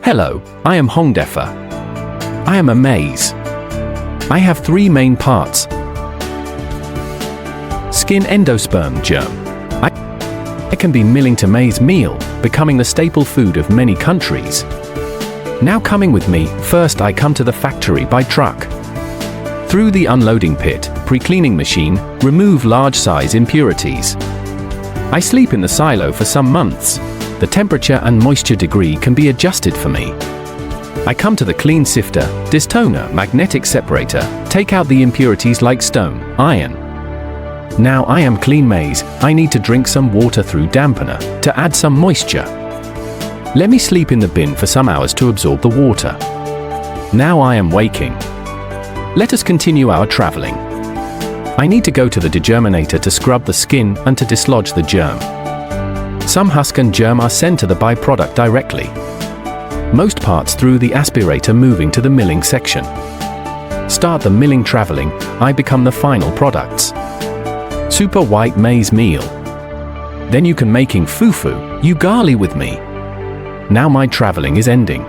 Hello, I am Hongdefa. I am a maize. I have three main parts. Skin endosperm germ. I can be milling to maize meal, becoming the staple food of many countries. Now coming with me, first I come to the factory by truck. Through the unloading pit, pre-cleaning machine, remove large size impurities. I sleep in the silo for some months. The temperature and moisture degree can be adjusted for me. I come to the clean sifter, distoner, magnetic separator, take out the impurities like stone, iron. Now I am clean maize, I need to drink some water through dampener, to add some moisture. Let me sleep in the bin for some hours to absorb the water. Now I am waking. Let us continue our traveling. I need to go to the degerminator to scrub the skin and to dislodge the germ. Some husk and germ are sent to the byproduct directly. Most parts through the aspirator moving to the milling section. Start the milling traveling, I become the final products. Super white maize meal. Then you can making fufu, ugali with me. Now my traveling is ending.